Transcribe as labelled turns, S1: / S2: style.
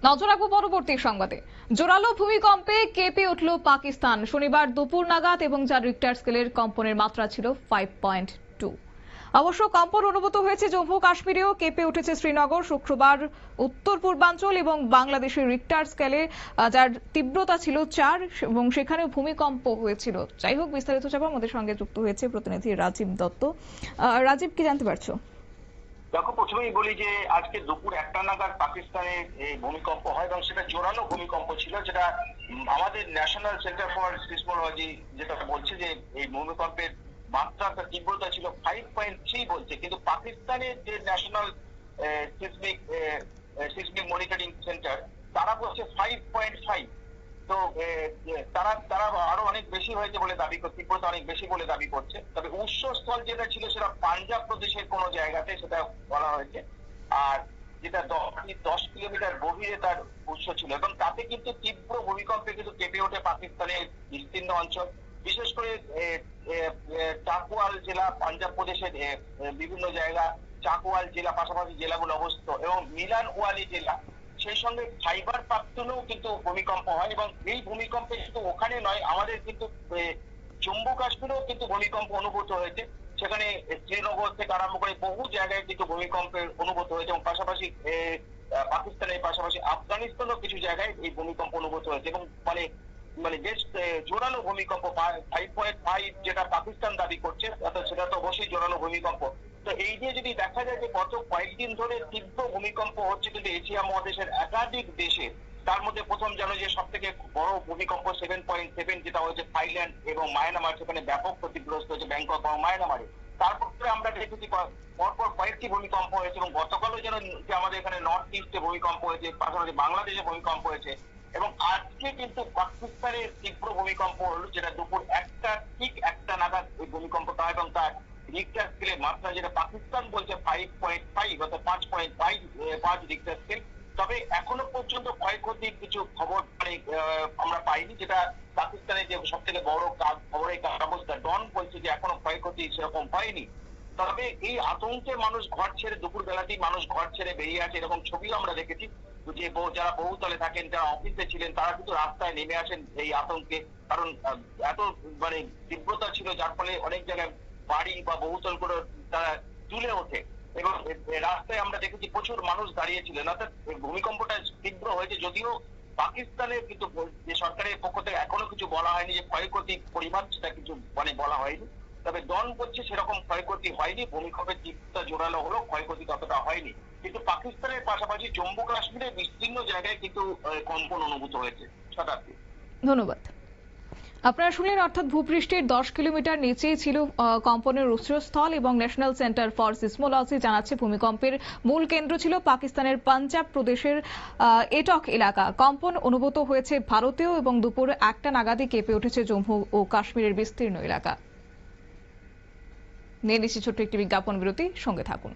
S1: নজর রাখবো পরবর্তী সংবাদে। জোরালো ভূমিকম্পে কেঁপে উঠল পাকিস্তান। শনিবার দুপুর নাগাদ এবং যার রিক্টার স্কেলের কম্পনের মাত্রা ছিল 5.2। অবশ্য কম্পন অনুভূত হয়েছে জম্মু কাশ্মীরেও, কেঁপে উঠেছে শ্রীনগর। শুক্রবার উত্তর পূর্বাঞ্চল এবং বাংলাদেশের রিক্টার স্কেলে যার তীব্রতা ছিল 4 এবং সেখানে ভূমিকম্প হয়েছিল। যাই হোক, বিস্তারিত জানাবো, আমাদের সঙ্গে যুক্ত হয়েছে প্রতিনিধি রাজীব দত্ত। রাজীব, কি জানতে পারছো?
S2: দেখো, প্রথমেই বলি যে আজকে দুপুর 1টা নাগাদ পাকিস্তানে এই ভূমিকম্প হয় এবং সেটা জোরালো ভূমিকম্প ছিল, যেটা আমাদের ন্যাশনাল সেন্টার ফর সিসমোলজি যেটা বলছে যে এই ভূমিকম্পের মাত্রা তীব্রতা ছিল 5.3 বলছে, কিন্তু পাকিস্তানের যে national seismic seismic monitoring centre তারা বলছে 5.5। তো তারা তারা আরো অনেক বেশি হয়েছে বলে দাবি করছে, তীব্রতা অনেক বেশি বলে দাবি করছে। তবে উৎসস্থল যেটা ছিল সেটা পাঞ্জাব প্রদেশের কোন জায়গাতে সেটা বলা হয়েছে, আর যেটা 10 কিলোমিটার গভীরে তার উৎস ছিল এবং তাতে কিন্তু তীব্র ভূমিকম্পে কিন্তু কেঁপে ওঠে পাকিস্তানের বিস্তীর্ণ অঞ্চল। বিশেষ করে চাকুয়াল জেলা, পাঞ্জাব প্রদেশের বিভিন্ন জায়গা, চাকুয়াল জেলা পাশাপাশি জেলাগুলো অবস্থিত, এবং মিলান ওয়ালি জেলা, সেই সঙ্গে খাইবার পাখতুনেও কিন্তু ভূমিকম্প হয়। এবং এই ভূমিকম্পে শুধু ওখানে নয়, আমাদের কিন্তু জম্মু কাশ্মীরেও কিন্তু ভূমিকম্প অনুভূত হয়েছে। সেখানে শ্রীনগর থেকে আরম্ভ করে বহু জায়গায় কিন্তু ভূমিকম্পের অনুভূত হয়েছে এবং পাশাপাশি পাকিস্তানের পাশাপাশি আফগানিস্তানও কিছু জায়গায় এই ভূমিকম্প অনুভূত হয়েছে এবং মানে মানে বেশ জোরালো ভূমিকম্প। 5.5 যেটা পাকিস্তান দাবি করছে, অর্থাৎ সেটা তো অবশ্যই জোরালো ভূমিকম্প। তো এই দিয়ে যদি দেখা যায় যে গত কয়েকদিন ধরে তীব্র ভূমিকম্প হচ্ছে কিন্তু এশিয়া মহাদেশের একাধিক দেশে, তার মধ্যে প্রথম জানো যে সব থেকে বড় ভূমিকম্প 7.7 যেটা হয়েছে থাইল্যান্ড এবং মায়ানমার, সেখানে ব্যাপক ক্ষতিগ্রস্ত হয়েছে ব্যাংকক এবং মায়ানমারে। তারপরে আমরা দেখেছি পরপর কয়েকটি ভূমিকম্প হয়েছে এবং গতকালও যেন যে আমাদের এখানে নর্থ ইস্টে ভূমিকম্প হয়েছে, পাশাপাশি বাংলাদেশে ভূমিকম্প হয়েছে এবং আজকে কিন্তু পাকিস্তানের তীব্র ভূমিকম্প হলো, যেটা দুপুর ঠিক একটা নাগাদ ওই ভূমিকম্পটা হয় এবং তার রিক্টার স্কেলের মাত্রা যেটা পাকিস্তান বলছে 5.5 অর্থাৎ 5.5 রিক্টার স্কেল। তবে এখনো পর্যন্ত ক্ষয়ক্ষতির কিছু খবর আমরা পাইনি, যেটা পাকিস্তানের যে সব থেকে বড় খবরের কাগজটা ডন বলছে যে এখনো ক্ষয়ক্ষতি সেরকম হয়নি। তবে এই আতঙ্কে মানুষ ঘর ছেড়ে, দুপুর বেলাতেই মানুষ ঘর ছেড়ে বেরিয়ে আসে, এরকম ছবিও আমরা দেখেছি। যে যারা বহুতলে থাকেন, যারা অফিসে ছিলেন, তারা কিন্তু রাস্তায় নেমে আসেন এই আতঙ্কে, কারণ এত তীব্রতা ছিল যার ফলে অনেক জায়গায় বাড়ি বা বহুতল করে তারা তুলে ওঠে এবং রাস্তায় আমরা দেখেছি প্রচুর মানুষ দাঁড়িয়েছিলেন। অর্থাৎ ভূমিকম্পটা তীব্র হয়েছে, যদিও পাকিস্তানের কিন্তু যে সরকারের পক্ষ থেকে এখনো কিছু বলা হয়নি যে ক্ষয়ক্ষতির পরিমাণ, সেটা কিছু বলা হয়নি। তবে ডন বলছে সেরকম ক্ষয়ক্ষতি হয়নি, ভূমিকম্পের তীব্রতা জোরালো হলো, ক্ষয়ক্ষতি ততটা হয়নি। কিন্তু পাকিস্তানের পাশাপাশি জম্মু কাশ্মীরের বিস্তীর্ণ জায়গায় কিন্তু কম্পন অনুভূত হয়েছে। শতাব্দী,
S1: ধন্যবাদ। আপনারা শুনলেন, অর্থাৎ ভূপৃষ্ঠের 10 কিলোমিটার নিচেই ছিল কম্পনের উৎসস্থল এবং ন্যাশনাল সেন্টার ফর সিসমোলজি জানাচ্ছে ভূমিকম্পের মূল কেন্দ্র ছিল পাকিস্তানের পাঞ্জাব প্রদেশের এটক এলাকা। কম্পন অনুভূত হয়েছে ভারতেও এবং দুপুর 1টা নাগাদই কেঁপে উঠেছে জম্মু ও কাশ্মীরের বিস্তীর্ণ এলাকা। নিয়ে নিচ্ছি ছোট্ট একটি বিজ্ঞাপন বিরতি, সঙ্গে থাকুন।